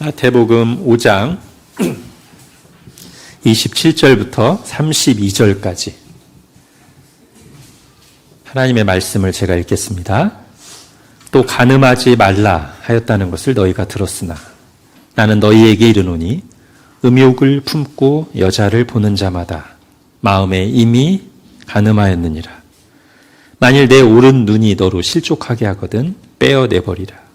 마태복음 5장 27절부터 32절까지 하나님의 말씀을 제가 읽겠습니다. 또 간음하지 말라 하였다는 것을 너희가 들었으나 나는 너희에게 이르노니 음욕을 품고 여자를 보는 자마다 마음에 이미 간음하였느니라. 만일 내 오른 눈이 너로 실족하게 하거든 빼어내버리라.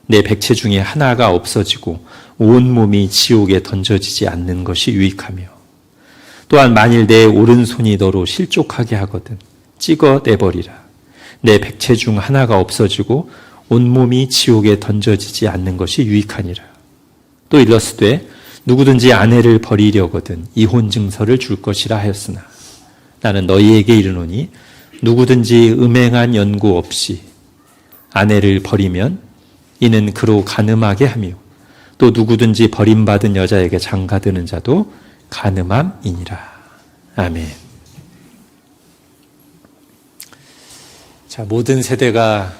내 백체 중에 하나가 없어지고 온몸이 지옥에 던져지지 않는 것이 유익하며, 또한 만일 내 오른손이 너로 실족하게 하거든 찍어내버리라. 내 백체 중 하나가 없어지고 온몸이 지옥에 던져지지 않는 것이 유익하니라. 또 일러스되 누구든지 아내를 버리려거든 이혼 증서를 줄 것이라 하였으나 나는 너희에게 이르노니 누구든지 음행한 연고 없이 아내를 버리면 이는 그로 간음하게 하며, 또 누구든지 버림받은 여자에게 장가드는 자도 간음함이니라. 아멘. 자, 모든 세대가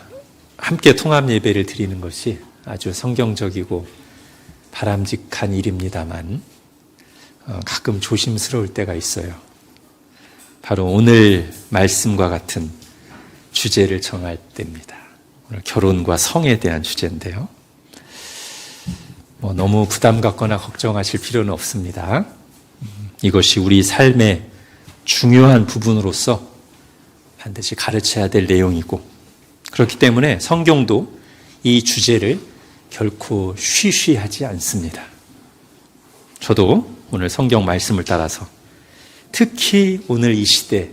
함께 통합 예배를 드리는 것이 아주 성경적이고 바람직한 일입니다만 가끔 조심스러울 때가 있어요. 바로 오늘 말씀과 같은 주제를 정할 때입니다. 오늘 결혼과 성에 대한 주제인데요. 너무 부담 갖거나 걱정하실 필요는 없습니다. 이것이 우리 삶의 중요한 부분으로서 반드시 가르쳐야 될 내용이고, 그렇기 때문에 성경도 이 주제를 결코 쉬쉬하지 않습니다. 저도 오늘 성경 말씀을 따라서 특히 오늘 이 시대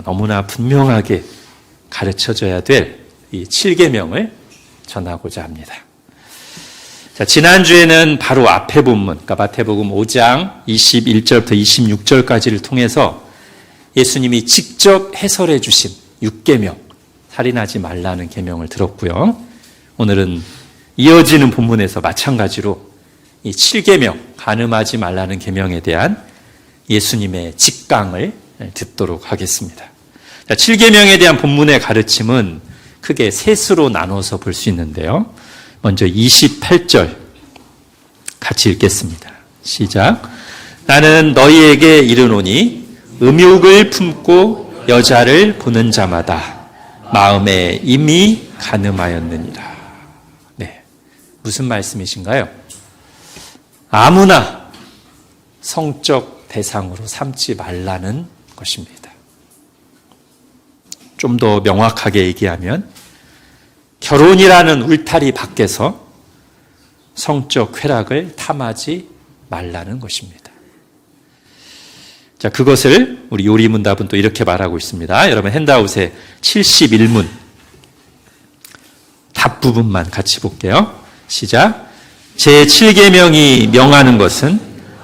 너무나 분명하게 가르쳐져야 될 이 7계명을 전하고자 합니다. 자, 지난주에는 바로 앞에 본문, 그러니까 마태복음 5장 21절부터 26절까지를 통해서 예수님이 직접 해설해 주신 6계명, 살인하지 말라는 계명을 들었고요. 오늘은 이어지는 본문에서 마찬가지로 이 7계명, 간음하지 말라는 계명에 대한 예수님의 직강을 듣도록 하겠습니다. 자, 7계명에 대한 본문의 가르침은 크게 셋으로 나눠서 볼 수 있는데요. 먼저 28절 같이 읽겠습니다. 시작. 나는 너희에게 이르노니 음욕을 품고 여자를 보는 자마다 마음에 이미 간음하였느니라. 네, 무슨 말씀이신가요? 아무나 성적 대상으로 삼지 말라는 것입니다. 좀 더 명확하게 얘기하면 결혼이라는 울타리 밖에서 성적 쾌락을 탐하지 말라는 것입니다. 자, 그것을 우리 요리문답은 또 이렇게 말하고 있습니다. 여러분 핸드아웃에 71문 답 부분만 같이 볼게요. 시작. 제7계명이 명하는 것은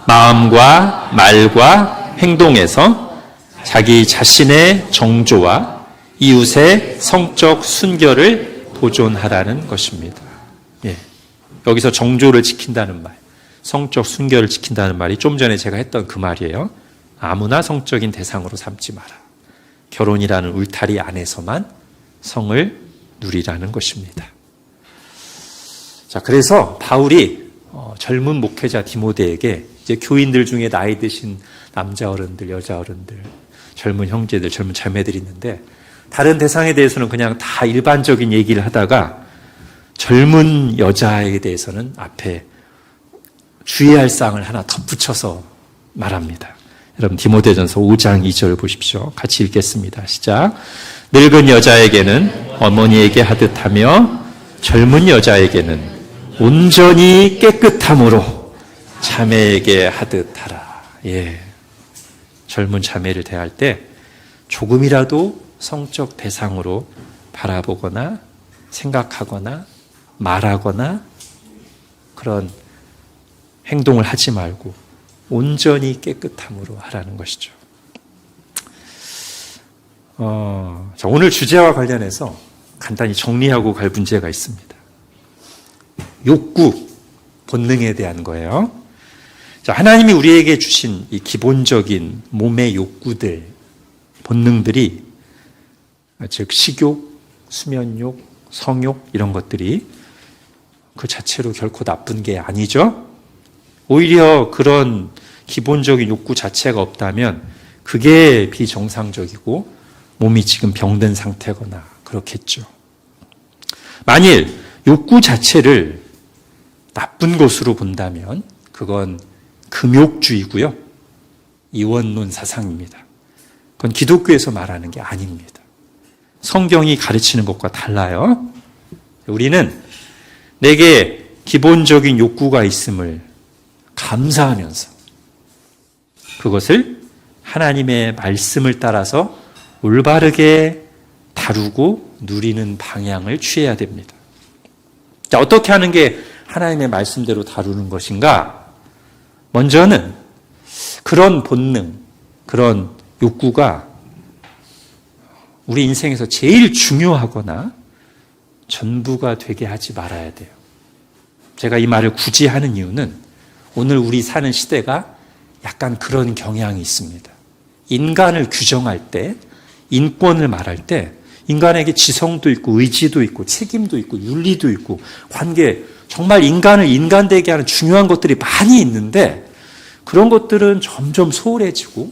마음과 말과 행동에서 자기 자신의 정조와 이웃의 성적 순결을 보존하라는 것입니다. 예. 여기서 정조를 지킨다는 말, 성적 순결을 지킨다는 말이 좀 전에 제가 했던 그 말이에요. 아무나 성적인 대상으로 삼지 마라. 결혼이라는 울타리 안에서만 성을 누리라는 것입니다. 자, 그래서 바울이 젊은 목회자 디모데에게 이제 교인들 중에 나이 드신 남자 어른들, 여자 어른들, 젊은 형제들, 젊은 자매들이 있는데 다른 대상에 대해서는 그냥 다 일반적인 얘기를 하다가 젊은 여자에 대해서는 앞에 주의할 사항을 하나 덧붙여서 말합니다. 여러분 디모데전서 5장 2절 보십시오. 같이 읽겠습니다. 시작. 늙은 여자에게는 어머니에게 하듯하며 젊은 여자에게는 온전히 깨끗함으로 자매에게 하듯하라. 예. 젊은 자매를 대할 때 조금이라도 성적 대상으로 바라보거나 생각하거나 말하거나 그런 행동을 하지 말고 온전히 깨끗함으로 하라는 것이죠. 자, 오늘 주제와 관련해서 간단히 정리하고 갈 문제가 있습니다. 욕구, 본능에 대한 거예요. 자, 하나님이 우리에게 주신 이 기본적인 몸의 욕구들, 본능들이 즉 식욕, 수면욕, 성욕 이런 것들이 그 자체로 결코 나쁜 게 아니죠. 오히려 그런 기본적인 욕구 자체가 없다면 그게 비정상적이고 몸이 지금 병든 상태거나 그렇겠죠. 만일 욕구 자체를 나쁜 것으로 본다면 그건 금욕주의고요. 이원론 사상입니다. 그건 기독교에서 말하는 게 아닙니다. 성경이 가르치는 것과 달라요. 우리는 내게 기본적인 욕구가 있음을 감사하면서 그것을 하나님의 말씀을 따라서 올바르게 다루고 누리는 방향을 취해야 됩니다. 자, 어떻게 하는 게 하나님의 말씀대로 다루는 것인가? 먼저는 그런 본능, 그런 욕구가 우리 인생에서 제일 중요하거나 전부가 되게 하지 말아야 돼요. 제가 이 말을 굳이 하는 이유는 오늘 우리 사는 시대가 약간 그런 경향이 있습니다. 인간을 규정할 때, 인권을 말할 때 인간에게 지성도 있고 의지도 있고 책임도 있고 윤리도 있고 관계, 정말 인간을 인간되게 하는 중요한 것들이 많이 있는데 그런 것들은 점점 소홀해지고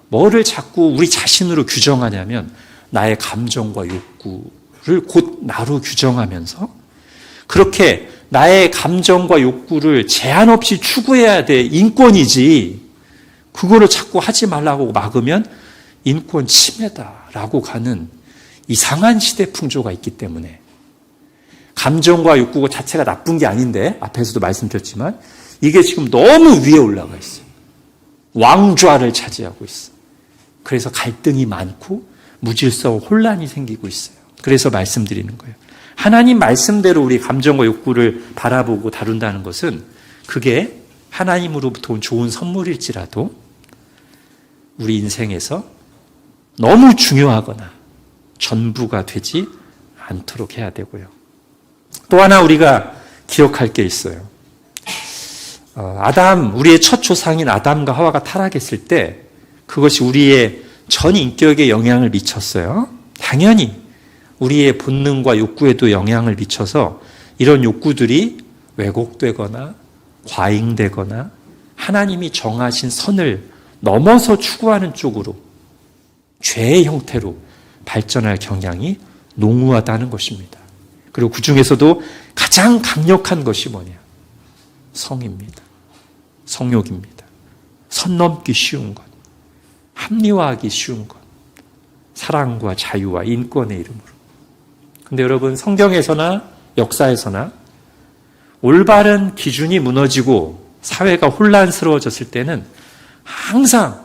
뭐를 자꾸 우리 자신으로 규정하냐면 나의 감정과 욕구를 곧 나로 규정하면서 그렇게 나의 감정과 욕구를 제한 없이 추구해야 돼 인권이지 그거를 자꾸 하지 말라고 막으면 인권 침해다라고 가는 이상한 시대 풍조가 있기 때문에 감정과 욕구 자체가 나쁜 게 아닌데 앞에서도 말씀드렸지만 이게 지금 너무 위에 올라가 있어요. 왕좌를 차지하고 있어. 그래서 갈등이 많고 무질서 혼란이 생기고 있어요. 그래서 말씀드리는 거예요. 하나님 말씀대로 우리 감정과 욕구를 바라보고 다룬다는 것은 그게 하나님으로부터 온 좋은 선물일지라도 우리 인생에서 너무 중요하거나 전부가 되지 않도록 해야 되고요. 또 하나 우리가 기억할 게 있어요. 우리의 첫 조상인 아담과 하와가 타락했을 때 그것이 우리의 전 인격에 영향을 미쳤어요. 당연히 우리의 본능과 욕구에도 영향을 미쳐서 이런 욕구들이 왜곡되거나 과잉되거나 하나님이 정하신 선을 넘어서 추구하는 쪽으로 죄의 형태로 발전할 경향이 농후하다는 것입니다. 그리고 그 중에서도 가장 강력한 것이 뭐냐? 성입니다. 성욕입니다. 선 넘기 쉬운 것, 합리화하기 쉬운 것, 사랑과 자유와 인권의 이름으로. 근데 여러분 성경에서나 역사에서나 올바른 기준이 무너지고 사회가 혼란스러워졌을 때는 항상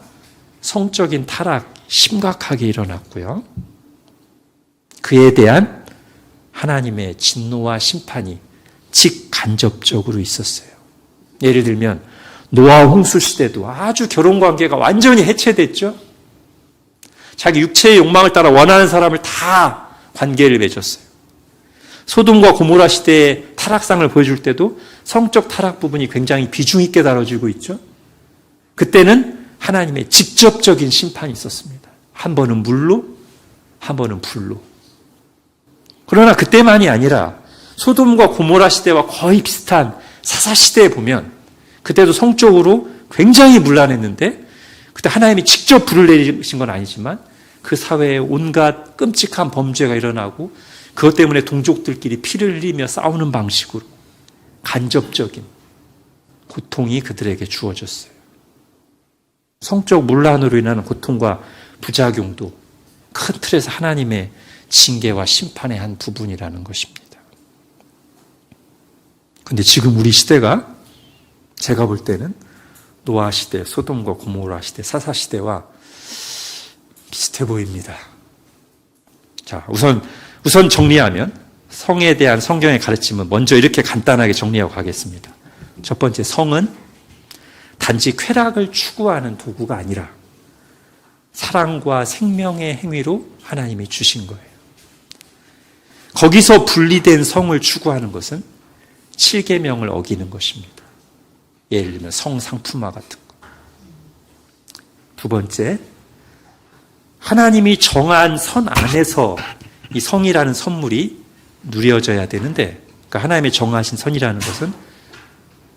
성적인 타락 심각하게 일어났고요. 그에 대한 하나님의 진노와 심판이 직간접적으로 있었어요. 예를 들면 노아 홍수 시대도 아주 결혼관계가 완전히 해체됐죠. 자기 육체의 욕망을 따라 원하는 사람을 다 관계를 맺었어요. 소돔과 고모라 시대의 타락상을 보여줄 때도 성적 타락 부분이 굉장히 비중 있게 다뤄지고 있죠. 그때는 하나님의 직접적인 심판이 있었습니다. 한 번은 물로, 한 번은 불로. 그러나 그때만이 아니라 소돔과 고모라 시대와 거의 비슷한 사사 시대에 보면 그때도 성적으로 굉장히 문란했는데 그때 하나님이 직접 불을 내리신 건 아니지만 그 사회에 온갖 끔찍한 범죄가 일어나고 그것 때문에 동족들끼리 피를 흘리며 싸우는 방식으로 간접적인 고통이 그들에게 주어졌어요. 성적 문란으로 인하는 고통과 부작용도 큰 틀에서 하나님의 징계와 심판의 한 부분이라는 것입니다. 그런데 지금 우리 시대가 제가 볼 때는 노아 시대, 소돔과 고모라 시대, 사사 시대와 비슷해 보입니다. 자, 우선 정리하면 성에 대한 성경의 가르침은 먼저 이렇게 간단하게 정리하고 가겠습니다. 첫 번째, 성은 단지 쾌락을 추구하는 도구가 아니라 사랑과 생명의 행위로 하나님이 주신 거예요. 거기서 분리된 성을 추구하는 것은 7계명을 어기는 것입니다. 예를 들면 성상품화 같은 거. 두 번째, 하나님이 정한 선 안에서 이 성이라는 선물이 누려져야 되는데 그러니까 하나님의 정하신 선이라는 것은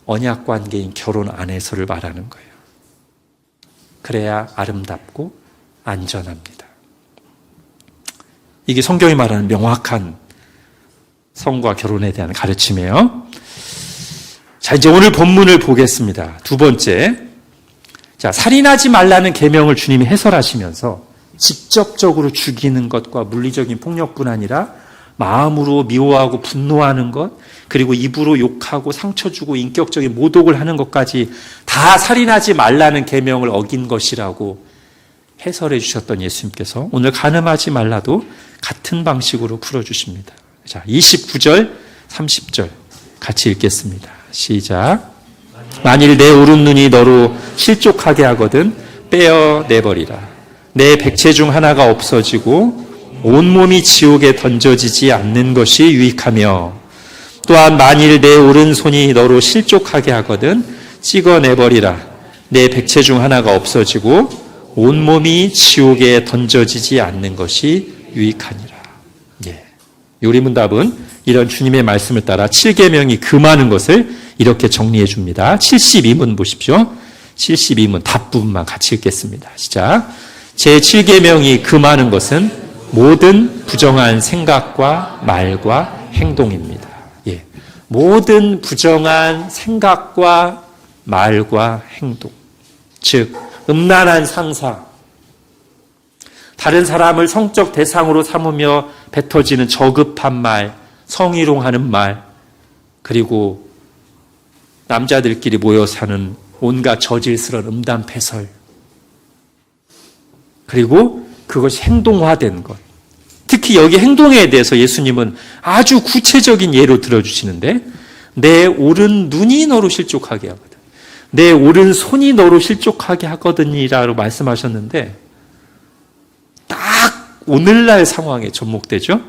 언약 관계인 결혼 안에서를 말하는 거예요. 그래야 아름답고 안전합니다. 이게 성경이 말하는 명확한 성과 결혼에 대한 가르침이에요. 자, 이제 오늘 본문을 보겠습니다. 두 번째. 자, 살인하지 말라는 계명을 주님이 해설하시면서 직접적으로 죽이는 것과 물리적인 폭력뿐 아니라 마음으로 미워하고 분노하는 것, 그리고 입으로 욕하고 상처 주고 인격적인 모독을 하는 것까지 다 살인하지 말라는 계명을 어긴 것이라고 해설해 주셨던 예수님께서 오늘 간음하지 말라도 같은 방식으로 풀어주십니다. 자, 29절, 30절 같이 읽겠습니다. 시작. 만일 내 오른눈이 너로 실족하게 하거든 빼어내버리라. 내 백체 중 하나가 없어지고 온몸이 지옥에 던져지지 않는 것이 유익하며, 또한 만일 내 오른손이 너로 실족하게 하거든 찍어내버리라. 내 백체 중 하나가 없어지고 온몸이 지옥에 던져지지 않는 것이 유익하니라. 예. 요리문답은 이런 주님의 말씀을 따라 7계명이 금하는 것을 이렇게 정리해 줍니다. 72문 보십시오. 72문 답 부분만 같이 읽겠습니다. 시작. 제7계명이 금하는 것은 모든 부정한 생각과 말과 행동입니다. 예. 모든 부정한 생각과 말과 행동. 즉, 음란한 상상, 다른 사람을 성적 대상으로 삼으며 뱉어지는 저급한 말, 성희롱하는 말, 그리고 남자들끼리 모여 사는 온갖 저질스러운 음담패설, 그리고 그것이 행동화된 것. 특히 여기 행동에 대해서 예수님은 아주 구체적인 예로 들어주시는데, 내 오른 눈이 너로 실족하게 하거든, 내 오른 손이 너로 실족하게 하거든이라고 말씀하셨는데 딱 오늘날 상황에 접목되죠.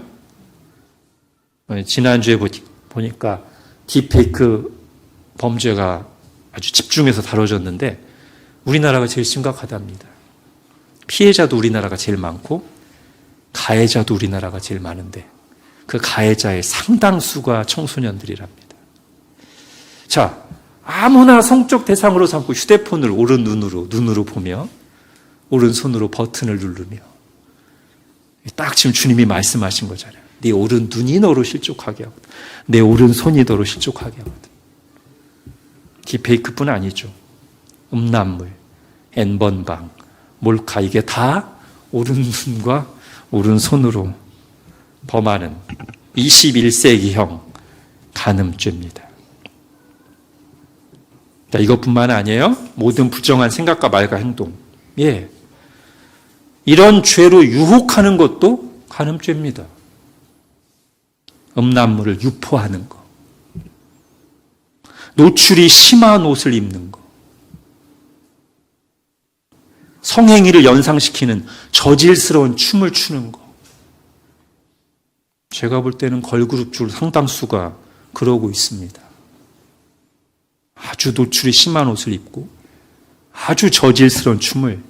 지난주에 보니까 딥페이크 범죄가 아주 집중해서 다뤄졌는데 우리나라가 제일 심각하답니다. 피해자도 우리나라가 제일 많고 가해자도 우리나라가 제일 많은데 그 가해자의 상당수가 청소년들이랍니다. 자, 아무나 성적 대상으로 삼고 휴대폰을 오른 눈으로 보며 오른손으로 버튼을 누르며, 딱 지금 주님이 말씀하신 거잖아요. 네 오른 눈이 너로 실족하게 하거든, 내 오른손이 너로 실족하게 하거든. 딥페이크뿐 아니죠. 음란물, N번방, 몰카, 이게 다 오른눈과 오른손으로 범하는 21세기형 간음죄입니다. 자, 이것뿐만 아니에요. 모든 부정한 생각과 말과 행동. 예. 이런 죄로 유혹하는 것도 간음죄입니다. 음란물을 유포하는 것. 노출이 심한 옷을 입는 것. 성행위를 연상시키는 저질스러운 춤을 추는 것. 제가 볼 때는 걸그룹 중 상당수가 그러고 있습니다. 아주 노출이 심한 옷을 입고 아주 저질스러운 춤을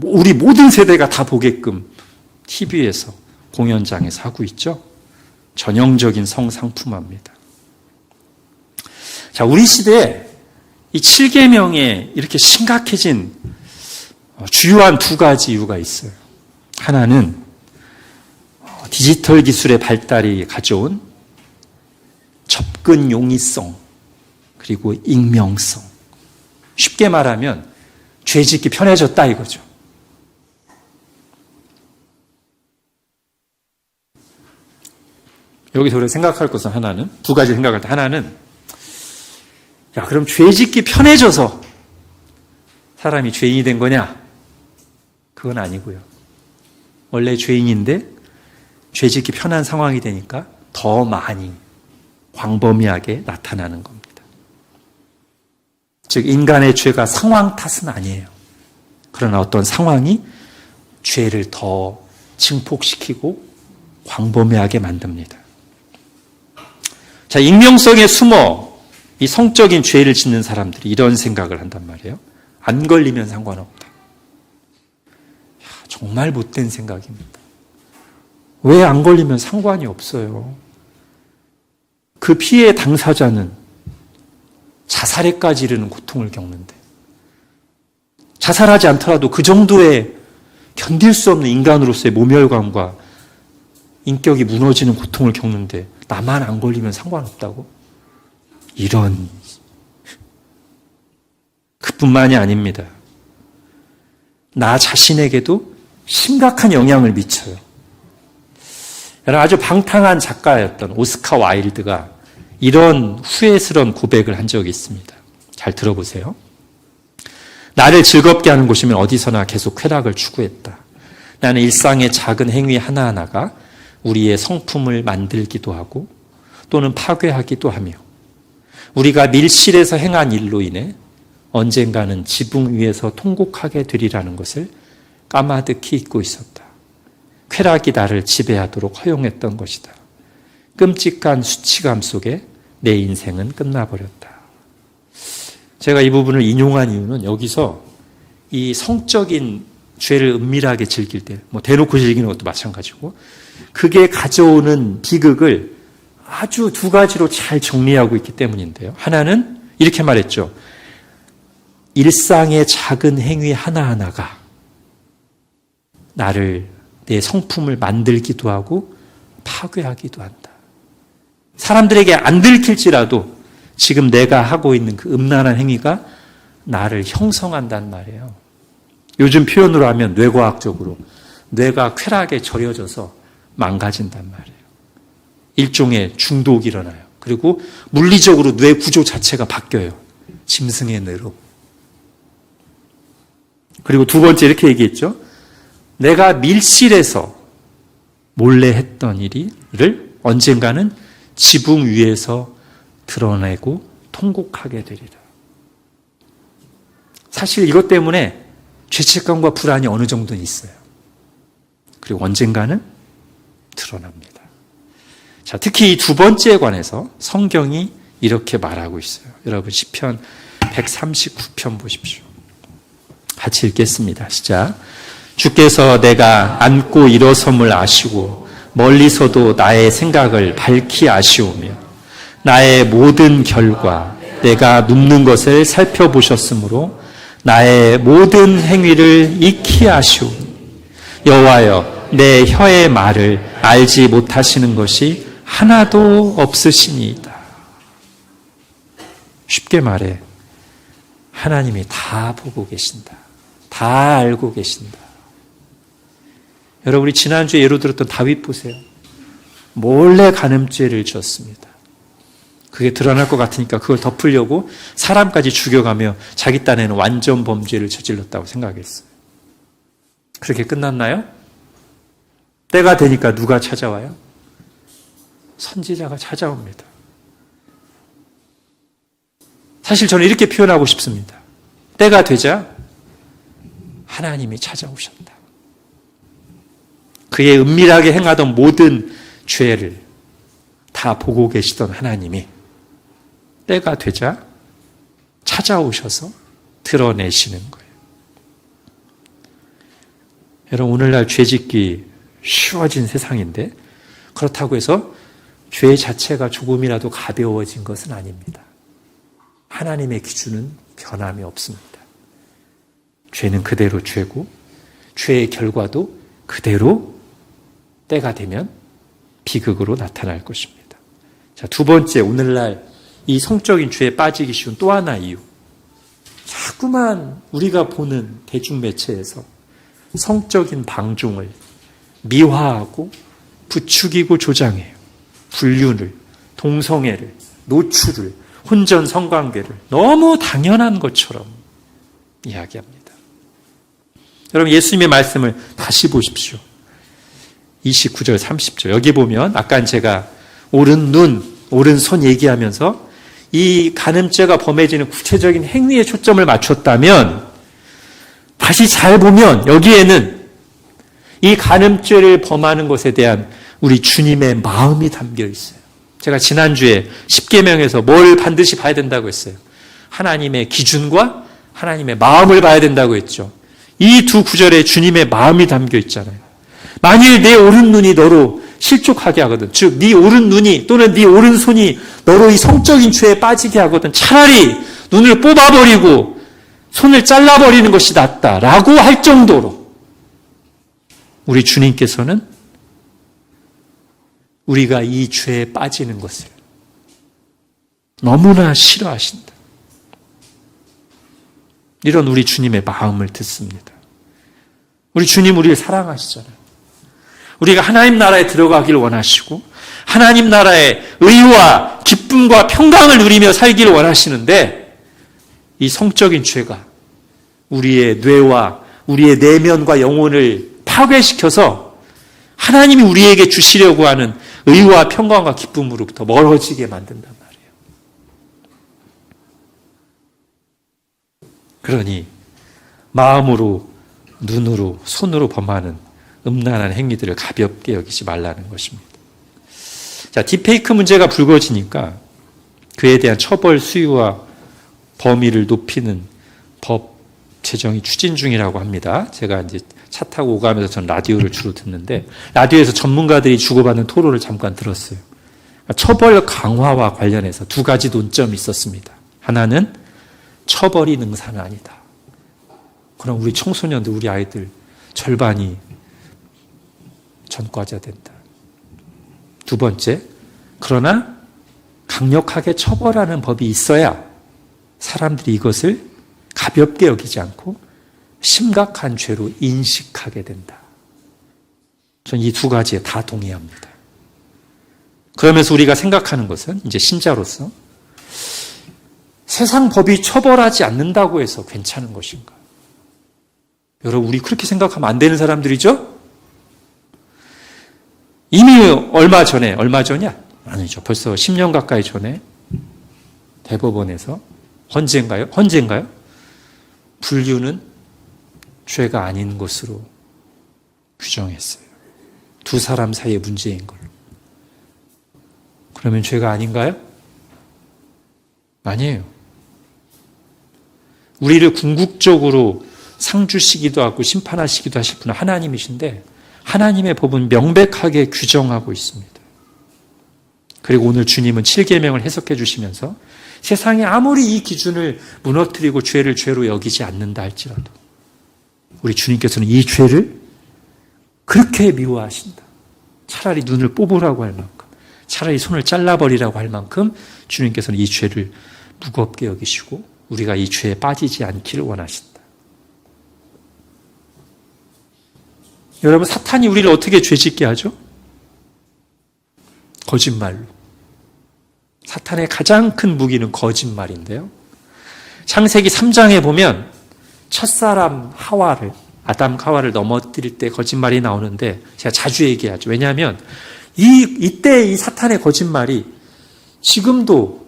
우리 모든 세대가 다 보게끔 TV에서 공연장에서 하고 있죠. 전형적인 성상품화입니다. 자, 우리 시대에 이 7계명에 이렇게 심각해진 주요한 두 가지 이유가 있어요. 하나는 디지털 기술의 발달이 가져온 접근 용이성, 그리고 익명성. 쉽게 말하면 죄 짓기 편해졌다 이거죠. 여기서 우리가 생각할 것은 하나는, 두 가지 생각할 때 하나는, 야, 그럼 죄 짓기 편해져서 사람이 죄인이 된 거냐? 그건 아니고요. 원래 죄인인데 죄 짓기 편한 상황이 되니까 더 많이 광범위하게 나타나는 겁니다. 즉, 인간의 죄가 상황 탓은 아니에요. 그러나 어떤 상황이 죄를 더 증폭시키고 광범위하게 만듭니다. 자, 익명성에 숨어 이 성적인 죄를 짓는 사람들이 이런 생각을 한단 말이에요. 안 걸리면 상관없다. 정말 못된 생각입니다. 왜 안 걸리면 상관이 없어요? 그 피해 당사자는 자살에까지 이르는 고통을 겪는데, 자살하지 않더라도 그 정도의 견딜 수 없는 인간으로서의 모멸감과 인격이 무너지는 고통을 겪는데 나만 안 걸리면 상관없다고? 이런. 그뿐만이 아닙니다. 나 자신에게도 심각한 영향을 미쳐요. 여러분, 아주 방탕한 작가였던 오스카 와일드가 이런 후회스러운 고백을 한 적이 있습니다. 잘 들어보세요. 나를 즐겁게 하는 곳이면 어디서나 계속 쾌락을 추구했다. 나는 일상의 작은 행위 하나하나가 우리의 성품을 만들기도 하고 또는 파괴하기도 하며 우리가 밀실에서 행한 일로 인해 언젠가는 지붕 위에서 통곡하게 되리라는 것을 까마득히 잊고 있었다. 쾌락이 나를 지배하도록 허용했던 것이다. 끔찍한 수치감 속에 내 인생은 끝나버렸다. 제가 이 부분을 인용한 이유는 여기서 이 성적인 죄를 은밀하게 즐길 때, 대놓고 즐기는 것도 마찬가지고, 그게 가져오는 비극을 아주 두 가지로 잘 정리하고 있기 때문인데요. 하나는 이렇게 말했죠. 일상의 작은 행위 하나하나가 나를, 내 성품을 만들기도 하고 파괴하기도 한다. 사람들에게 안 들킬지라도 지금 내가 하고 있는 그 음란한 행위가 나를 형성한단 말이에요. 요즘 표현으로 하면 뇌과학적으로 뇌가 쾌락에 절여져서 망가진단 말이에요. 일종의 중독이 일어나요. 그리고 물리적으로 뇌 구조 자체가 바뀌어요. 짐승의 뇌로. 그리고 두 번째 이렇게 얘기했죠. 내가 밀실에서 몰래 했던 일을 언젠가는 지붕 위에서 드러내고 통곡하게 되리라. 사실 이것 때문에 죄책감과 불안이 어느 정도는 있어요. 그리고 언젠가는 드러납니다. 자, 특히 이 두 번째에 관해서 성경이 이렇게 말하고 있어요. 여러분 시편 139편 보십시오. 같이 읽겠습니다. 시작. 주께서 내가 앉고 일어섬을 아시고 멀리서도 나의 생각을 밝히 아시오며 나의 모든 결과 내가 눕는 것을 살펴보셨으므로 나의 모든 행위를 익히 아시오니 여호와여 내 혀의 말을 알지 못하시는 것이 하나도 없으시니이다. 쉽게 말해 하나님이 다 보고 계신다. 다 알고 계신다. 여러분, 우리 지난주에 예로 들었던 다윗 보세요. 몰래 간음죄를 지었습니다. 그게 드러날 것 같으니까 그걸 덮으려고 사람까지 죽여가며 자기 딴에는 완전 범죄를 저질렀다고 생각했어요. 그렇게 끝났나요? 때가 되니까 누가 찾아와요? 선지자가 찾아옵니다. 사실 저는 이렇게 표현하고 싶습니다. 때가 되자 하나님이 찾아오셨다. 그의 은밀하게 행하던 모든 죄를 다 보고 계시던 하나님이 때가 되자 찾아오셔서 드러내시는 거예요. 여러분, 오늘날 죄짓기 쉬워진 세상인데 그렇다고 해서 죄 자체가 조금이라도 가벼워진 것은 아닙니다. 하나님의 기준은 변함이 없습니다. 죄는 그대로 죄고 죄의 결과도 그대로 때가 되면 비극으로 나타날 것입니다. 자, 두 번째, 오늘날 이 성적인 죄에 빠지기 쉬운 또 하나 이유. 자꾸만 우리가 보는 대중매체에서 성적인 방종을 미화하고 부추기고 조장해요. 불륜을, 동성애를, 노출을, 혼전 성관계를 너무 당연한 것처럼 이야기합니다. 여러분, 예수님의 말씀을 다시 보십시오. 29절, 30절. 여기 보면 아까 제가 오른 눈, 오른 손 얘기하면서 이 간음죄가 범해지는 구체적인 행위에 초점을 맞췄다면 다시 잘 보면 여기에는 이 간음죄를 범하는 것에 대한 우리 주님의 마음이 담겨 있어요. 제가 지난주에 십계명에서 뭘 반드시 봐야 된다고 했어요. 하나님의 기준과 하나님의 마음을 봐야 된다고 했죠. 이 두 구절에 주님의 마음이 담겨 있잖아요. 만일 내 오른 눈이 너로 실족하게 하거든. 즉, 네 오른눈이 또는 네 오른손이 너로 이 성적인 죄에 빠지게 하거든. 차라리 눈을 뽑아버리고 손을 잘라버리는 것이 낫다라고 할 정도로 우리 주님께서는 우리가 이 죄에 빠지는 것을 너무나 싫어하신다. 이런 우리 주님의 마음을 듣습니다. 우리 주님 우리를 사랑하시잖아요. 우리가 하나님 나라에 들어가길 원하시고 하나님 나라의 의와 기쁨과 평강을 누리며 살기를 원하시는데 이 성적인 죄가 우리의 뇌와 우리의 내면과 영혼을 파괴시켜서 하나님이 우리에게 주시려고 하는 의와 평강과 기쁨으로부터 멀어지게 만든단 말이에요. 그러니 마음으로, 눈으로, 손으로 범하는 음란한 행위들을 가볍게 여기지 말라는 것입니다. 자, 딥페이크 문제가 불거지니까 그에 대한 처벌 수위와 범위를 높이는 법 제정이 추진 중이라고 합니다. 제가 이제 차 타고 오가면서 전 라디오를 주로 듣는데 라디오에서 전문가들이 주고받는 토론을 잠깐 들었어요. 처벌 강화와 관련해서 두 가지 논점이 있었습니다. 하나는 처벌이 능사는 아니다. 그럼 우리 청소년들, 우리 아이들 절반이 전과자 된다. 두 번째, 그러나 강력하게 처벌하는 법이 있어야 사람들이 이것을 가볍게 여기지 않고 심각한 죄로 인식하게 된다. 저는 이 두 가지에 다 동의합니다. 그러면서 우리가 생각하는 것은 이제 신자로서 세상 법이 처벌하지 않는다고 해서 괜찮은 것인가? 여러분, 우리 그렇게 생각하면 안 되는 사람들이죠? 이미 얼마 전이야? 아니죠. 벌써 10년 가까이 전에 대법원에서 헌재인가요? 불륜은 죄가 아닌 것으로 규정했어요. 두 사람 사이의 문제인 걸로. 그러면 죄가 아닌가요? 아니에요. 우리를 궁극적으로 상주시기도 하고 심판하시기도 하실 분은 하나님이신데 하나님의 법은 명백하게 규정하고 있습니다. 그리고 오늘 주님은 7계명을 해석해 주시면서 세상이 아무리 이 기준을 무너뜨리고 죄를 죄로 여기지 않는다 할지라도 우리 주님께서는 이 죄를 그렇게 미워하신다. 차라리 눈을 뽑으라고 할 만큼, 차라리 손을 잘라버리라고 할 만큼 주님께서는 이 죄를 무겁게 여기시고 우리가 이 죄에 빠지지 않기를 원하신다. 여러분, 사탄이 우리를 어떻게 죄짓게 하죠? 거짓말로. 사탄의 가장 큰 무기는 거짓말인데요. 창세기 3장에 보면 첫사람 아담 하와를 넘어뜨릴 때 거짓말이 나오는데 제가 자주 얘기하죠. 왜냐하면 이때 이 사탄의 거짓말이 지금도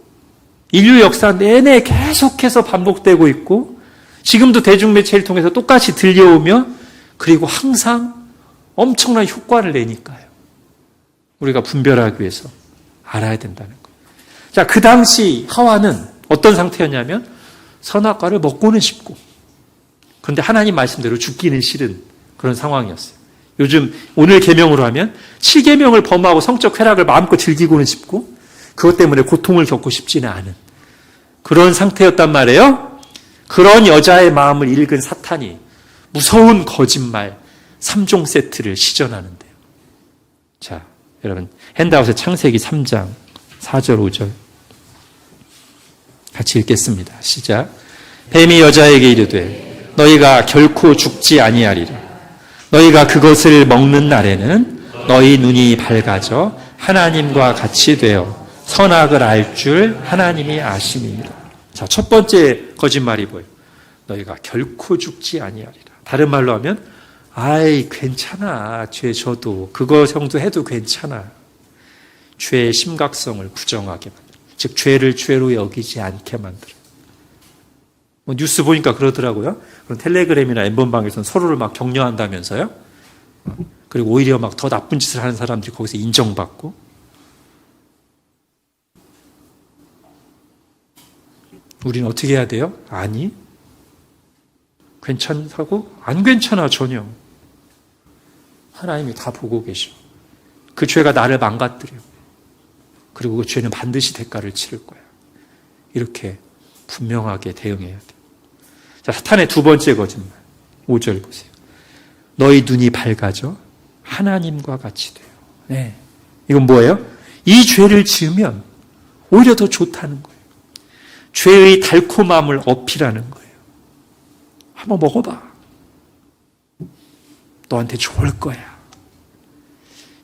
인류 역사 내내 계속해서 반복되고 있고 지금도 대중매체를 통해서 똑같이 들려오며 그리고 항상 엄청난 효과를 내니까요. 우리가 분별하기 위해서 알아야 된다는 거예요. 자, 그 당시 하와는 어떤 상태였냐면 선악과를 먹고는 싶고 그런데 하나님 말씀대로 죽기는 싫은 그런 상황이었어요. 요즘 오늘 계명으로 하면 7계명을 범하고 성적 쾌락을 마음껏 즐기고는 싶고 그것 때문에 고통을 겪고 싶지는 않은 그런 상태였단 말이에요. 그런 여자의 마음을 읽은 사탄이 무서운 거짓말 3종 세트를 시전하는데요. 자, 여러분 핸드아웃의 창세기 3장 4절 5절 같이 읽겠습니다. 시작. 뱀이 여자에게 이르되 너희가 결코 죽지 아니하리라. 너희가 그것을 먹는 날에는 너희 눈이 밝아져 하나님과 같이 되어 선악을 알 줄 하나님이 아심이니라. 자, 첫 번째 거짓말이 뭐예요? 너희가 결코 죽지 아니하리라. 다른 말로 하면 아이 괜찮아. 죄 져도 그거 정도 해도 괜찮아. 죄의 심각성을 부정하게 만들어. 즉 죄를 죄로 여기지 않게 만들어. 뭐 뉴스 보니까 그러더라고요. 그런 텔레그램이나 엠번방에서는 서로를 막 격려한다면서요. 그리고 오히려 막 더 나쁜 짓을 하는 사람들이 거기서 인정받고. 우리는 어떻게 해야 돼요? 아니. 괜찮다고? 안 괜찮아 전혀. 하나님이 다 보고 계셔. 그 죄가 나를 망가뜨려. 그리고 그 죄는 반드시 대가를 치를 거야. 이렇게 분명하게 대응해야 돼. 자, 사탄의 두 번째 거짓말. 5절 보세요. 너희 눈이 밝아져 하나님과 같이 돼요. 네. 이건 뭐예요? 이 죄를 지으면 오히려 더 좋다는 거예요. 죄의 달콤함을 어필하는 거예요. 한번 먹어봐. 너한테 좋을 거야.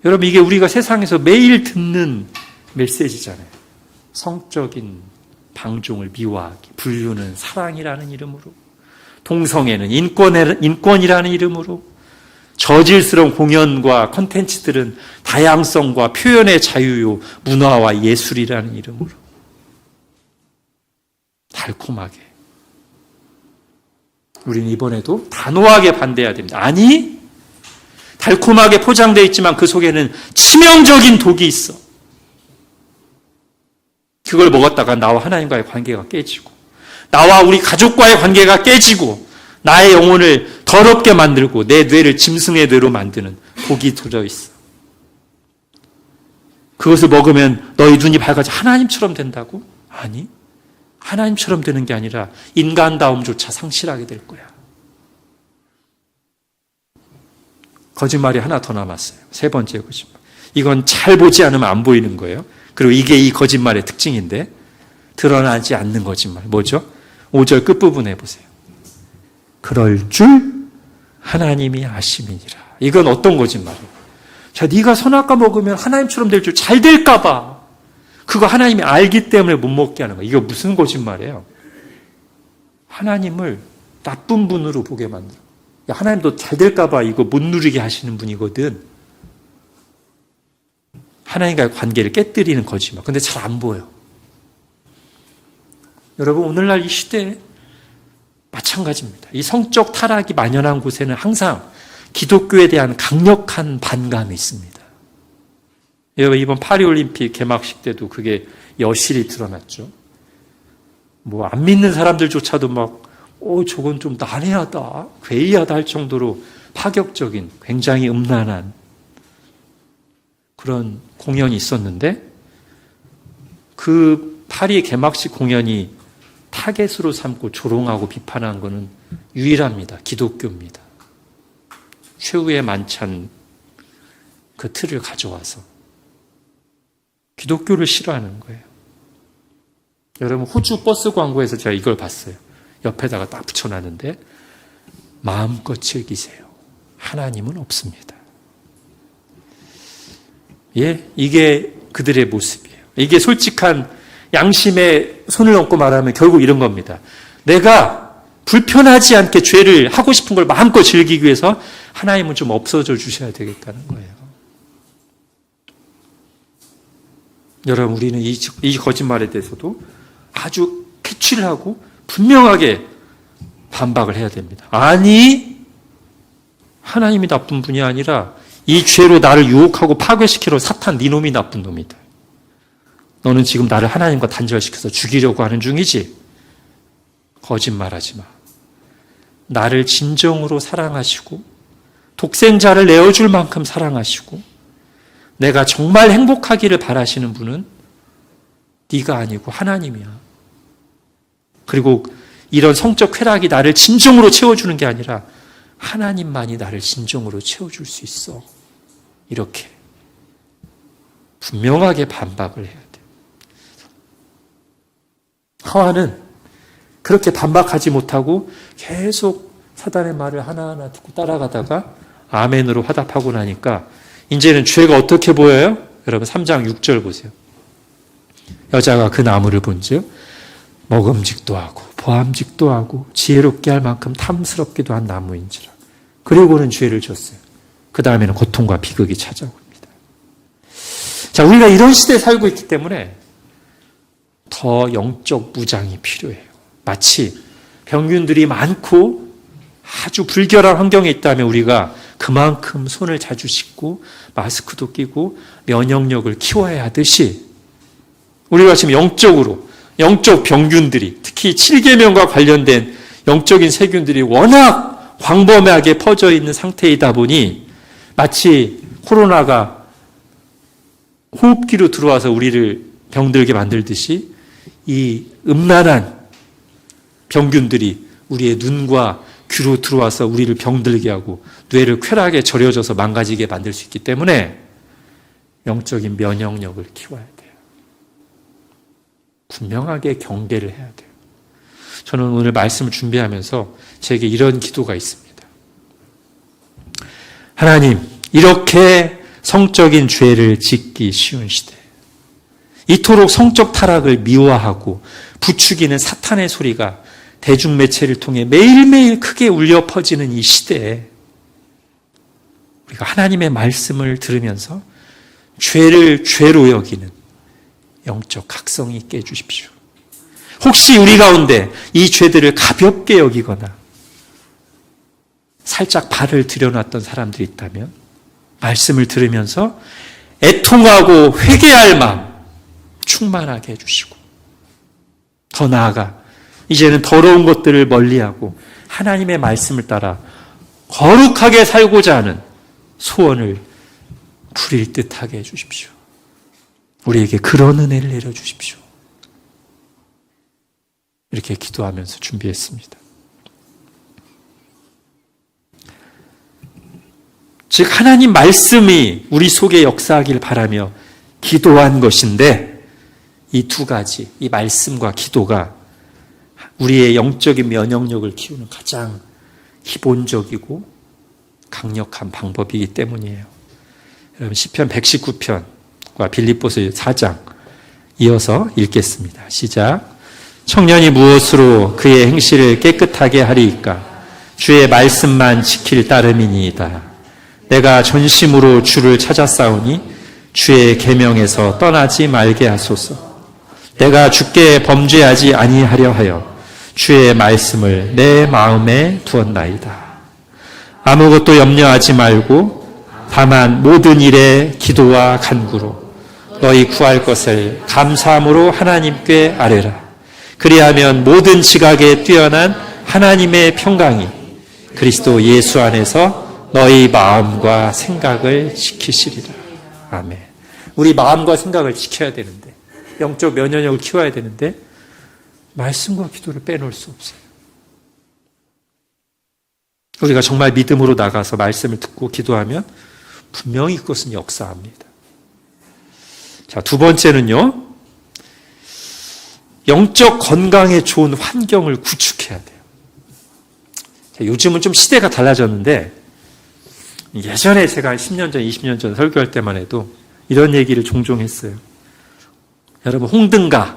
여러분, 이게 우리가 세상에서 매일 듣는 메시지잖아요. 성적인 방종을 미워하기, 불륜은 사랑이라는 이름으로, 동성애는 인권이라는 이름으로, 저질스러운 공연과 콘텐츠들은 다양성과 표현의 자유요, 문화와 예술이라는 이름으로. 달콤하게. 우리는 이번에도 단호하게 반대해야 됩니다. 아니, 달콤하게 포장되어 있지만 그 속에는 치명적인 독이 있어. 그걸 먹었다가 나와 하나님과의 관계가 깨지고, 나와 우리 가족과의 관계가 깨지고, 나의 영혼을 더럽게 만들고 내 뇌를 짐승의 뇌로 만드는 독이 들어있어. 그것을 먹으면 너희 눈이 밝아져 하나님처럼 된다고? 아니, 하나님처럼 되는 게 아니라 인간다움조차 상실하게 될 거야. 거짓말이 하나 더 남았어요. 세 번째 거짓말. 이건 잘 보지 않으면 안 보이는 거예요. 그리고 이게 이 거짓말의 특징인데, 드러나지 않는 거짓말. 뭐죠? 5절 끝부분에 보세요. 그럴 줄 하나님이 아심이니라. 이건 어떤 거짓말이에요? 자, 네가 선악과 먹으면 하나님처럼 될 줄, 잘 될까 봐. 그거 하나님이 알기 때문에 못 먹게 하는 거예요. 이거 무슨 거짓말이에요? 하나님을 나쁜 분으로 보게 만들어. 야, 하나님도 잘 될까 봐 이거 못 누리게 하시는 분이거든. 하나님과의 관계를 깨뜨리는 거짓말. 근데 잘 안 보여. 여러분, 오늘날 이 시대에 마찬가지입니다. 이 성적 타락이 만연한 곳에는 항상 기독교에 대한 강력한 반감이 있습니다. 여러분, 이번 파리올림픽 개막식 때도 그게 여실히 드러났죠. 뭐 안 믿는 사람들조차도 막 저건 좀 난해하다, 괴이하다 할 정도로 파격적인, 굉장히 음란한 그런 공연이 있었는데, 그 파리 개막식 공연이 타겟으로 삼고 조롱하고 비판한 것은 유일합니다. 기독교입니다. 최후의 만찬 그 틀을 가져와서 기독교를 싫어하는 거예요. 여러분, 호주 버스 광고에서 제가 이걸 봤어요. 옆에다가 딱 붙여놨는데, 마음껏 즐기세요. 하나님은 없습니다. 예, 이게 그들의 모습이에요. 이게 솔직한 양심에 손을 얹고 말하면 결국 이런 겁니다. 내가 불편하지 않게 죄를 하고 싶은 걸 마음껏 즐기기 위해서 하나님은 좀 없어져 주셔야 되겠다는 거예요. 여러분, 우리는 이 거짓말에 대해서도 아주 캐치를 하고 분명하게 반박을 해야 됩니다. 아니, 하나님이 나쁜 분이 아니라 이 죄로 나를 유혹하고 파괴시키러 사탄 네 놈이 나쁜 놈이다. 너는 지금 나를 하나님과 단절시켜서 죽이려고 하는 중이지? 거짓말하지 마. 나를 진정으로 사랑하시고 독생자를 내어줄 만큼 사랑하시고 내가 정말 행복하기를 바라시는 분은 네가 아니고 하나님이야. 그리고 이런 성적 쾌락이 나를 진정으로 채워주는 게 아니라 하나님만이 나를 진정으로 채워줄 수 있어. 이렇게 분명하게 반박을 해야 돼. 하와는 그렇게 반박하지 못하고 계속 사단의 말을 하나하나 듣고 따라가다가 아멘으로 화답하고 나니까 이제는 죄가 어떻게 보여요? 여러분 3장 6절 보세요. 여자가 그 나무를 본즉 먹음직도 하고 보암직도 하고 지혜롭게 할 만큼 탐스럽기도 한 나무인지라. 그리고는 죄를 졌어요. 그 다음에는 고통과 비극이 찾아옵니다. 자, 우리가 이런 시대에 살고 있기 때문에 더 영적 무장이 필요해요. 마치 병균들이 많고 아주 불결한 환경에 있다면 우리가 그만큼 손을 자주 씻고 마스크도 끼고 면역력을 키워야 하듯이 우리가 지금 영적 병균들이 특히 7계명과 관련된 영적인 세균들이 워낙 광범위하게 퍼져 있는 상태이다 보니 마치 코로나가 호흡기로 들어와서 우리를 병들게 만들듯이 이 음란한 병균들이 우리의 눈과 귀로 들어와서 우리를 병들게 하고 뇌를 쾌락에 절여져서 망가지게 만들 수 있기 때문에 영적인 면역력을 키워야 돼요. 분명하게 경계를 해야 돼요. 저는 오늘 말씀을 준비하면서 제게 이런 기도가 있습니다. 하나님, 이렇게 성적인 죄를 짓기 쉬운 시대, 이토록 성적 타락을 미워하고 부추기는 사탄의 소리가 대중매체를 통해 매일매일 크게 울려 퍼지는 이 시대에 우리가 하나님의 말씀을 들으면서 죄를 죄로 여기는 영적 각성이 있게 해주십시오. 혹시 우리 가운데 이 죄들을 가볍게 여기거나 살짝 발을 들여놨던 사람들이 있다면 말씀을 들으면서 애통하고 회개할 마음 충만하게 해주시고, 더 나아가 이제는 더러운 것들을 멀리하고 하나님의 말씀을 따라 거룩하게 살고자 하는 소원을 부릴 듯하게 해주십시오. 우리에게 그런 은혜를 내려주십시오. 이렇게 기도하면서 준비했습니다. 즉 하나님 말씀이 우리 속에 역사하길 바라며 기도한 것인데, 이 두 가지, 이 말씀과 기도가 우리의 영적인 면역력을 키우는 가장 기본적이고 강력한 방법이기 때문이에요. 여러분 시편 119편과 빌립보서 4장 이어서 읽겠습니다. 시작. 청년이 무엇으로 그의 행실을 깨끗하게 하리이까? 주의 말씀만 지킬 따름이니이다. 내가 전심으로 주를 찾았사오니 주의 계명에서 떠나지 말게 하소서. 내가 주께 범죄하지 아니하려 하여 주의 말씀을 내 마음에 두었나이다. 아무것도 염려하지 말고 다만 모든 일에 기도와 간구로 너희 구할 것을 감사함으로 하나님께 아뢰라. 그리하면 모든 지각에 뛰어난 하나님의 평강이 그리스도 예수 안에서 너희 마음과 생각을 지키시리라. 아멘. 우리 마음과 생각을 지켜야 되는데, 영적 면역력을 키워야 되는데 말씀과 기도를 빼놓을 수 없어요. 우리가 정말 믿음으로 나가서 말씀을 듣고 기도하면 분명히 그것은 역사합니다. 자, 두 번째는요, 영적 건강에 좋은 환경을 구축해야 돼요. 자, 요즘은 좀 시대가 달라졌는데 예전에 제가 10년 전, 20년 전 설교할 때만 해도 이런 얘기를 종종 했어요. 여러분, 홍등가가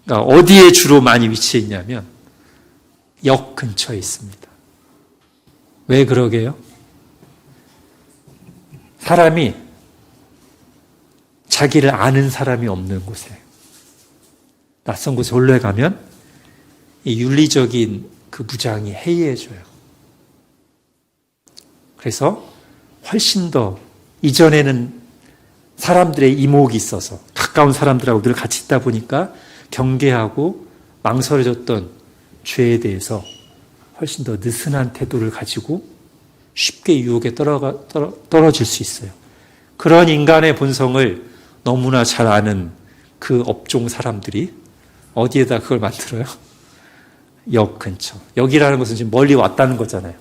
어디에 주로 많이 위치해 있냐면 역 근처에 있습니다. 왜 그러게요? 사람이 자기를 아는 사람이 없는 곳에, 낯선 곳에 홀로에 가면 이 윤리적인 그 무장이 해이해져요. 그래서 훨씬 더, 이전에는 사람들의 이목이 있어서 가까운 사람들하고 늘 같이 있다 보니까 경계하고 망설여졌던 죄에 대해서 훨씬 더 느슨한 태도를 가지고 쉽게 유혹에 떨어질 수 있어요. 그런 인간의 본성을 너무나 잘 아는 그 업종 사람들이 어디에다 그걸 만들어요? 역 근처. 역이라는 것은 지금 멀리 왔다는 거잖아요.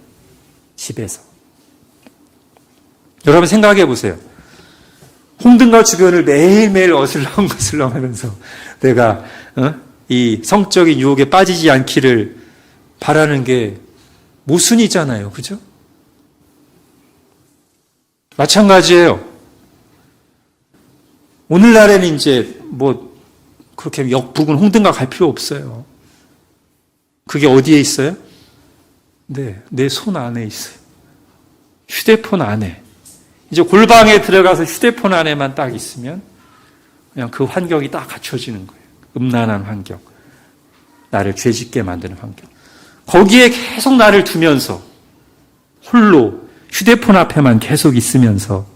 집에서. 여러분 생각해 보세요. 홍등가 주변을 매일매일 어슬렁어슬렁 하면서 내가 이 성적인 유혹에 빠지지 않기를 바라는 게 모순이잖아요. 그죠? 마찬가지예요. 오늘날에는 이제 뭐 그렇게 역 부근 홍등가 갈 필요 없어요. 그게 어디에 있어요? 네, 내 손 안에 있어요. 휴대폰 안에. 이제 골방에 들어가서 휴대폰 안에만 딱 있으면 그냥 그 환경이 딱 갖춰지는 거예요. 음란한 환경. 나를 죄짓게 만드는 환경. 거기에 계속 나를 두면서 홀로 휴대폰 앞에만 계속 있으면서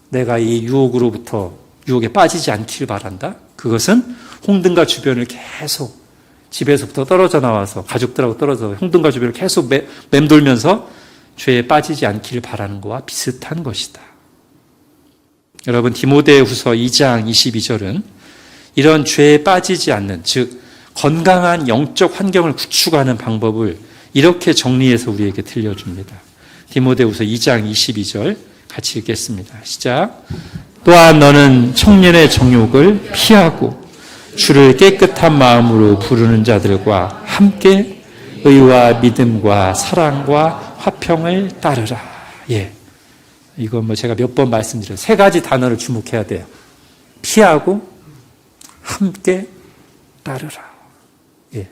내가 이 유혹에 빠지지 않기를 바란다. 그것은 홍등가 주변을 계속 집에서부터 떨어져 나와서 가족들하고 떨어져 홍등가 주변을 계속 맴돌면서 죄에 빠지지 않기를 바라는 것과 비슷한 것이다. 여러분, 디모데후서 2장 22절은 이런 죄에 빠지지 않는, 즉 건강한 영적 환경을 구축하는 방법을 이렇게 정리해서 우리에게 들려줍니다. 디모데후서 2장 22절 같이 읽겠습니다. 시작. 또한 너는 청년의 정욕을 피하고 주를 깨끗한 마음으로 부르는 자들과 함께 의와 믿음과 사랑과 화평을 따르라. 예. 이건 뭐 제가 몇 번 말씀드려요. 세 가지 단어를 주목해야 돼요. 피하고, 함께, 따르라. 예.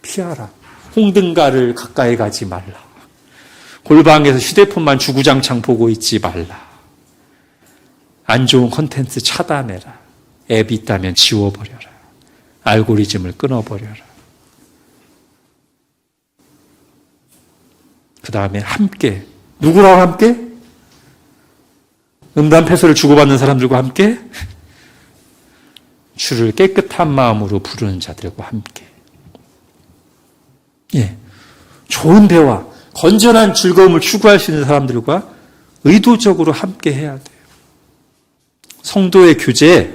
피하라. 홍등가를 가까이 가지 말라. 골방에서 휴대폰만 주구장창 보고 있지 말라. 안 좋은 콘텐츠 차단해라. 앱이 있다면 지워버려라. 알고리즘을 끊어버려라. 그 다음에 함께. 누구랑 함께? 음담패소를 주고받는 사람들과 함께? 주를 깨끗한 마음으로 부르는 자들과 함께. 예. 좋은 대화, 건전한 즐거움을 추구할 수 있는 사람들과 의도적으로 함께 해야 돼요. 성도의 교제에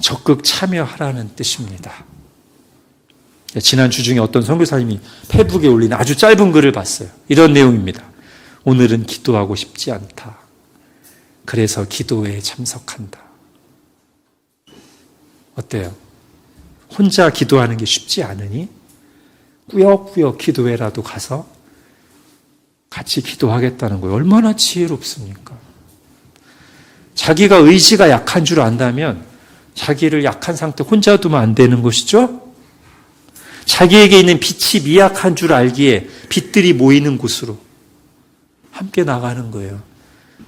적극 참여하라는 뜻입니다. 지난주 중에 어떤 선교사님이 페북에 올린 아주 짧은 글을 봤어요. 이런 내용입니다. 오늘은 기도하고 싶지 않다. 그래서 기도회에 참석한다. 어때요? 혼자 기도하는 게 쉽지 않으니 꾸역꾸역 기도회라도 가서 같이 기도하겠다는 거예요. 얼마나 지혜롭습니까? 자기가 의지가 약한 줄 안다면 자기를 약한 상태 혼자 두면 안 되는 것이죠? 자기에게 있는 빛이 미약한 줄 알기에 빛들이 모이는 곳으로 함께 나가는 거예요.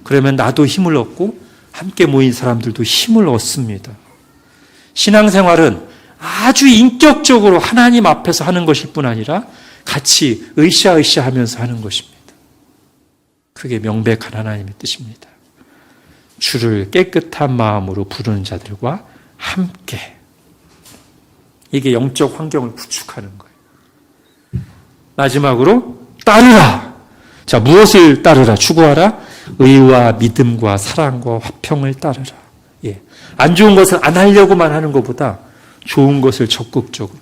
그러면 나도 힘을 얻고 함께 모인 사람들도 힘을 얻습니다. 신앙생활은 아주 인격적으로 하나님 앞에서 하는 것일 뿐 아니라 같이 으쌰으쌰 하면서 하는 것입니다. 그게 명백한 하나님의 뜻입니다. 주를 깨끗한 마음으로 부르는 자들과 함께. 이게 영적 환경을 구축하는 거예요. 마지막으로 따르라. 자, 무엇을 따르라? 추구하라. 의와 믿음과 사랑과 화평을 따르라. 예. 안 좋은 것을 안 하려고만 하는 것보다 좋은 것을 적극적으로.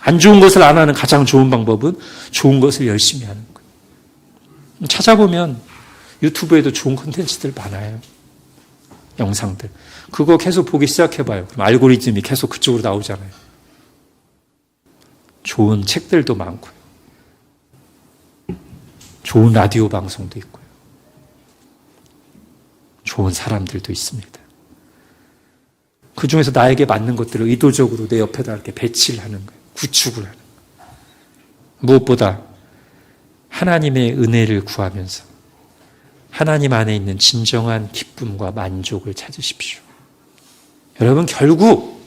안 좋은 것을 안 하는 가장 좋은 방법은 좋은 것을 열심히 하는 거예요. 찾아보면 유튜브에도 좋은 콘텐츠들 많아요. 영상들. 그거 계속 보기 시작해봐요. 그럼 알고리즘이 계속 그쪽으로 나오잖아요. 좋은 책들도 많고요. 좋은 라디오 방송도 있고요. 좋은 사람들도 있습니다. 그 중에서 나에게 맞는 것들을 의도적으로 내 옆에다 이렇게 배치를 하는 거예요. 구축을 하는 거예요. 무엇보다 하나님의 은혜를 구하면서 하나님 안에 있는 진정한 기쁨과 만족을 찾으십시오. 여러분, 결국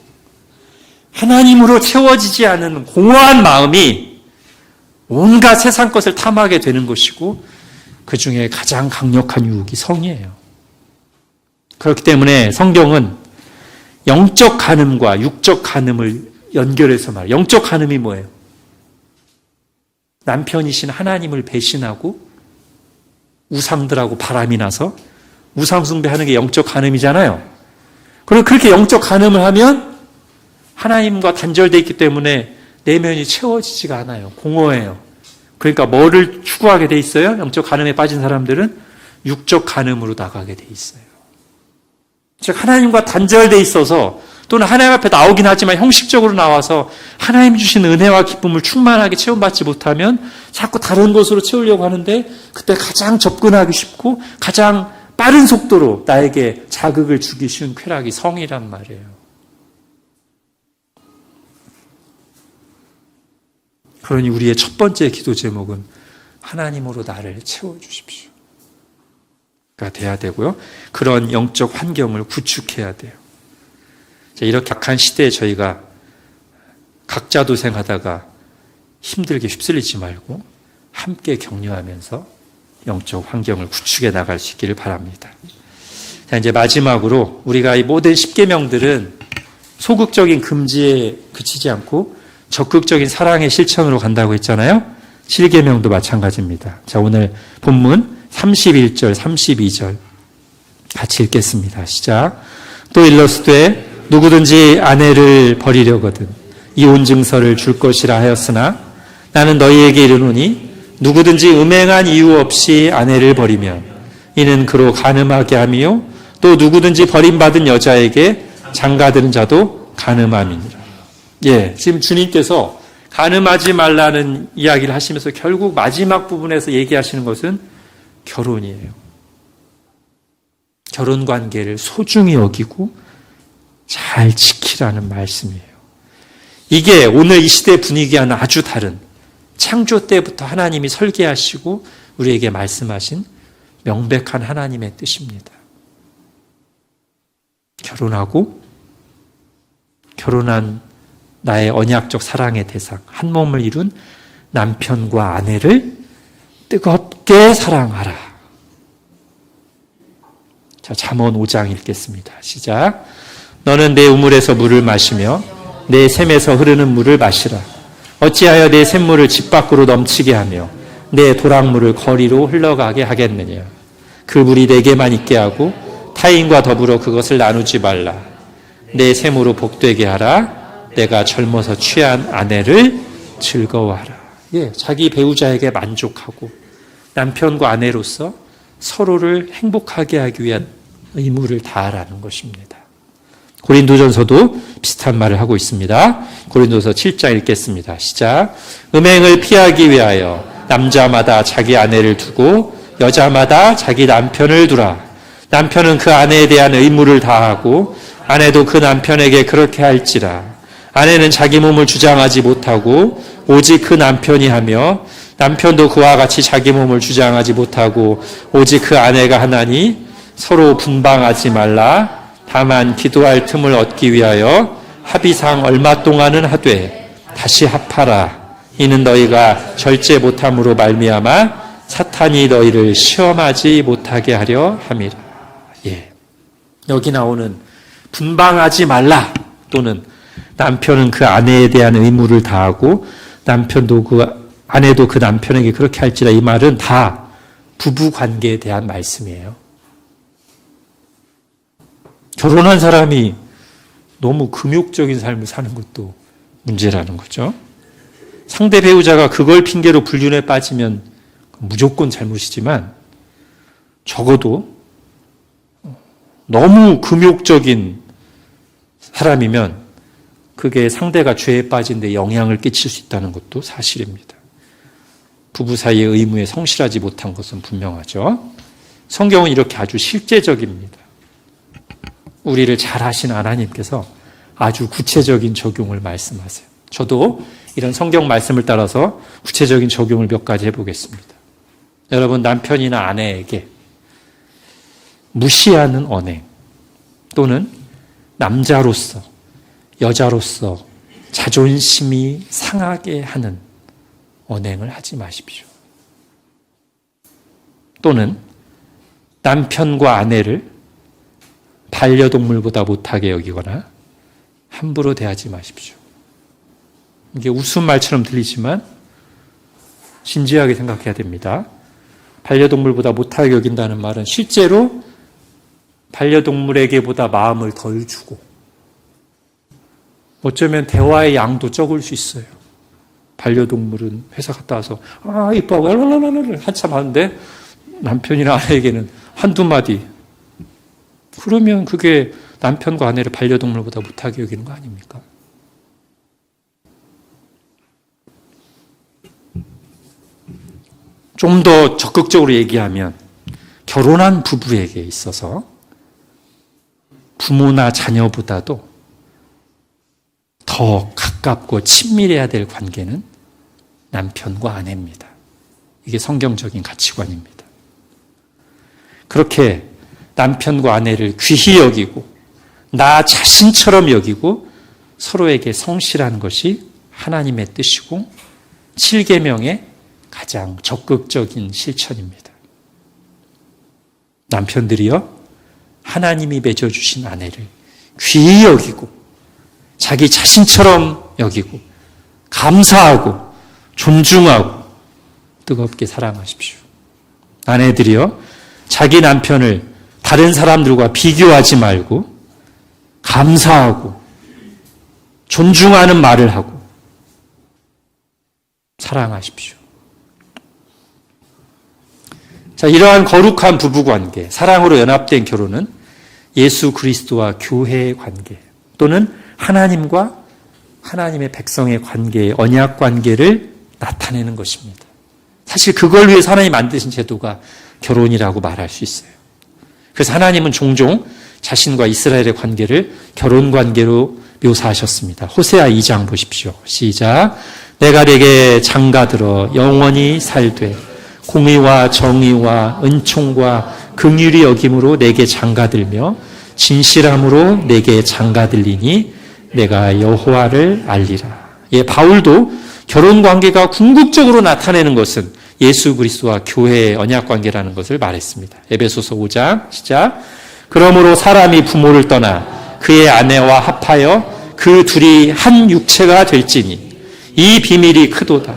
하나님으로 채워지지 않은 공허한 마음이 온갖 세상 것을 탐하게 되는 것이고 그 중에 가장 강력한 유혹이 성이에요. 그렇기 때문에 성경은 영적 간음과 육적 간음을 연결해서 말해요. 영적 간음이 뭐예요? 남편이신 하나님을 배신하고 우상들하고 바람이 나서 우상 숭배하는 게 영적 간음이잖아요. 그리고 그렇게 영적 간음을 하면 하나님과 단절되어 있기 때문에 내면이 채워지지가 않아요. 공허해요. 그러니까 뭐를 추구하게 돼 있어요? 영적 간음에 빠진 사람들은 육적 간음으로 나가게 돼 있어요. 즉 하나님과 단절되어 있어서 또는 하나님 앞에 나오긴 하지만 형식적으로 나와서 하나님 주신 은혜와 기쁨을 충만하게 체험받지 못하면 자꾸 다른 것으로 채우려고 하는데 그때 가장 접근하기 쉽고 가장 빠른 속도로 나에게 자극을 주기 쉬운 쾌락이 성이란 말이에요. 그러니 우리의 첫 번째 기도 제목은 하나님으로 나를 채워주십시오. 가 돼야 되고요. 그런 영적 환경을 구축해야 돼요. 이렇게 약한 시대에 저희가 각자 도생하다가 힘들게 휩쓸리지 말고 함께 격려하면서 영적 환경을 구축해 나갈 수 있기를 바랍니다. 자, 이제 마지막으로 우리가 이 모든 10계명들은 소극적인 금지에 그치지 않고 적극적인 사랑의 실천으로 간다고 했잖아요. 7계명도 마찬가지입니다. 자, 오늘 본문 31절, 32절 같이 읽겠습니다. 시작. 또 일러스되 누구든지 아내를 버리려거든 이혼 증서를 줄 것이라 하였으나 나는 너희에게 이르노니 누구든지 음행한 이유 없이 아내를 버리면 이는 그로 간음하게 하며 또 누구든지 버림받은 여자에게 장가드는 자도 간음함이니라. 예, 지금 주님께서 간음하지 말라는 이야기를 하시면서 결국 마지막 부분에서 얘기하시는 것은 결혼이에요. 결혼 관계를 소중히 여기고 잘 지키라는 말씀이에요. 이게 오늘 이 시대 분위기와는 아주 다른 창조 때부터 하나님이 설계하시고 우리에게 말씀하신 명백한 하나님의 뜻입니다. 결혼한 나의 언약적 사랑의 대상, 한 몸을 이룬 남편과 아내를 뜨겁게 사랑하라. 자, 잠언 5장 읽겠습니다. 시작. 너는 내 우물에서 물을 마시며 내 샘에서 흐르는 물을 마시라. 어찌하여 내 샘물을 집 밖으로 넘치게 하며 내 도랑물을 거리로 흘러가게 하겠느냐. 그 물이 내게만 있게 하고 타인과 더불어 그것을 나누지 말라. 내 샘으로 복되게 하라. 내가 젊어서 취한 아내를 즐거워하라. 예, 자기 배우자에게 만족하고 남편과 아내로서 서로를 행복하게 하기 위한 의무를 다하라는 것입니다. 고린도전서도 비슷한 말을 하고 있습니다. 고린도서 7장 읽겠습니다. 시작. 음행을 피하기 위하여 남자마다 자기 아내를 두고 여자마다 자기 남편을 두라. 남편은 그 아내에 대한 의무를 다하고 아내도 그 남편에게 그렇게 할지라. 아내는 자기 몸을 주장하지 못하고 오직 그 남편이 하며 남편도 그와 같이 자기 몸을 주장하지 못하고 오직 그 아내가 하나니 서로 분방하지 말라. 다만 기도할 틈을 얻기 위하여 합의상 얼마 동안은 하되 다시 합하라. 이는 너희가 절제 못함으로 말미암아 사탄이 너희를 시험하지 못하게 하려 함이라. 예, 여기 나오는 분방하지 말라 또는 남편은 그 아내에 대한 의무를 다하고 아내도 그 남편에게 그렇게 할지라, 이 말은 다 부부 관계에 대한 말씀이에요. 결혼한 사람이 너무 금욕적인 삶을 사는 것도 문제라는 거죠. 상대 배우자가 그걸 핑계로 불륜에 빠지면 무조건 잘못이지만 적어도 너무 금욕적인 사람이면 그게 상대가 죄에 빠진 데 영향을 끼칠 수 있다는 것도 사실입니다. 부부 사이의 의무에 성실하지 못한 것은 분명하죠. 성경은 이렇게 아주 실제적입니다. 우리를 잘 아시는 하나님께서 아주 구체적인 적용을 말씀하세요. 저도 이런 성경 말씀을 따라서 구체적인 적용을 몇 가지 해보겠습니다. 여러분, 남편이나 아내에게 무시하는 언행 또는 남자로서 여자로서 자존심이 상하게 하는 언행을 하지 마십시오. 또는 남편과 아내를 반려동물보다 못하게 여기거나 함부로 대하지 마십시오. 이게 웃음말처럼 들리지만 진지하게 생각해야 됩니다. 반려동물보다 못하게 여긴다는 말은 실제로 반려동물에게보다 마음을 덜 주고 어쩌면 대화의 양도 적을 수 있어요. 반려동물은 회사 갔다 와서 이뻐 한참 하는데 남편이나 아내에게는 한두 마디. 그러면 그게 남편과 아내를 반려동물보다 못하게 여기는 거 아닙니까? 좀 더 적극적으로 얘기하면 결혼한 부부에게 있어서 부모나 자녀보다도 더 가깝고 친밀해야 될 관계는 남편과 아내입니다. 이게 성경적인 가치관입니다. 그렇게 남편과 아내를 귀히 여기고 나 자신처럼 여기고 서로에게 성실한 것이 하나님의 뜻이고 7계명의 가장 적극적인 실천입니다. 남편들이여 하나님이 맺어주신 아내를 귀히 여기고 자기 자신처럼 여기고 감사하고 존중하고 뜨겁게 사랑하십시오. 아내들이여 자기 남편을 다른 사람들과 비교하지 말고 감사하고 존중하는 말을 하고 사랑하십시오. 자, 이러한 거룩한 부부관계, 사랑으로 연합된 결혼은 예수 그리스도와 교회의 관계 또는 하나님과 하나님의 백성의 관계의 언약 관계를 나타내는 것입니다. 사실 그걸 위해서 하나님이 만드신 제도가 결혼이라고 말할 수 있어요. 그래서 하나님은 종종 자신과 이스라엘의 관계를 결혼 관계로 묘사하셨습니다. 호세아 2장 보십시오. 시작. 내가 내게 장가들어 영원히 살되 공의와 정의와 은총과 긍휼이 여김으로 내게 장가들며 진실함으로 내게 장가들리니 내가 여호와를 알리라. 예, 바울도 결혼 관계가 궁극적으로 나타내는 것은 예수 그리스도와 교회의 언약 관계라는 것을 말했습니다. 에베소서 5장 시작. 그러므로 사람이 부모를 떠나 그의 아내와 합하여 그 둘이 한 육체가 될지니 이 비밀이 크도다.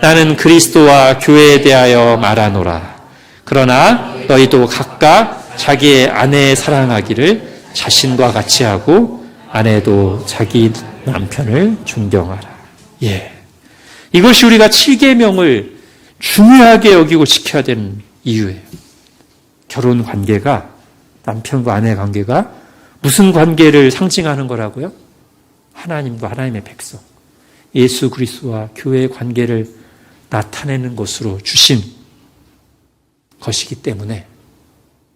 나는 그리스도와 교회에 대하여 말하노라. 그러나 너희도 각각 자기의 아내의 사랑하기를 자신과 같이 하고 아내도 자기 남편을 존경하라. 예, 이것이 우리가 7계명을 중요하게 여기고 지켜야 되는 이유예요. 결혼 관계가, 남편과 아내 관계가 무슨 관계를 상징하는 거라고요? 하나님과 하나님의 백성, 예수 그리스도와 교회의 관계를 나타내는 것으로 주신 것이기 때문에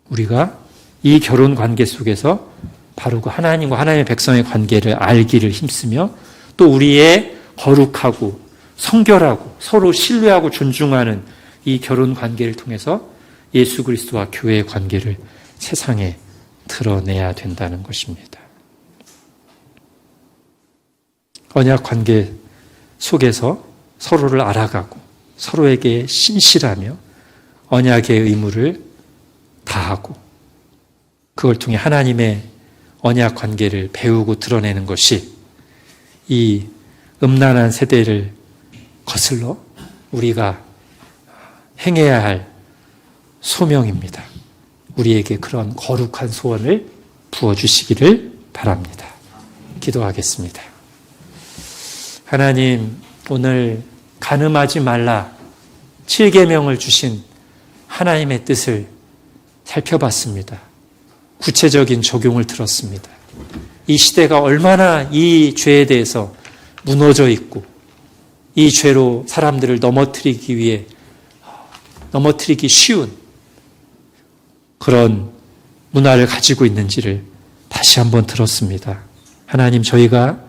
우리가 이 결혼 관계 속에서 바로 그 하나님과 하나님의 백성의 관계를 알기를 힘쓰며 또 우리의 거룩하고 성결하고 서로 신뢰하고 존중하는 이 결혼 관계를 통해서 예수 그리스도와 교회의 관계를 세상에 드러내야 된다는 것입니다. 언약 관계 속에서 서로를 알아가고 서로에게 신실하며 언약의 의무를 다하고 그걸 통해 하나님의 언약 관계를 배우고 드러내는 것이 이 음란한 세대를 거슬러 우리가 행해야 할 소명입니다. 우리에게 그런 거룩한 소원을 부어주시기를 바랍니다. 기도하겠습니다. 하나님, 오늘 간음하지 말라 7계명을 주신 하나님의 뜻을 살펴봤습니다. 구체적인 적용을 들었습니다. 이 시대가 얼마나 이 죄에 대해서 무너져 있고 이 죄로 사람들을 넘어뜨리기 쉬운 그런 문화를 가지고 있는지를 다시 한번 들었습니다. 하나님, 저희가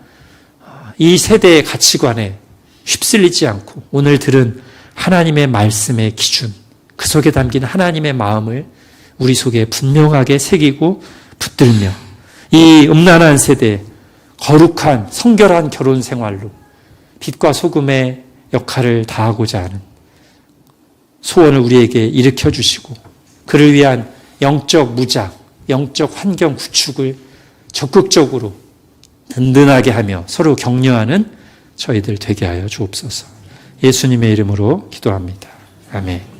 이 세대의 가치관에 휩쓸리지 않고 오늘 들은 하나님의 말씀의 기준, 그 속에 담긴 하나님의 마음을 우리 속에 분명하게 새기고 붙들며 이 음란한 세대, 거룩한 성결한 결혼 생활로 빛과 소금의 역할을 다하고자 하는 소원을 우리에게 일으켜 주시고 그를 위한 영적 무장, 영적 환경 구축을 적극적으로 든든하게 하며 서로 격려하는 저희들 되게 하여 주옵소서. 예수님의 이름으로 기도합니다. 아멘.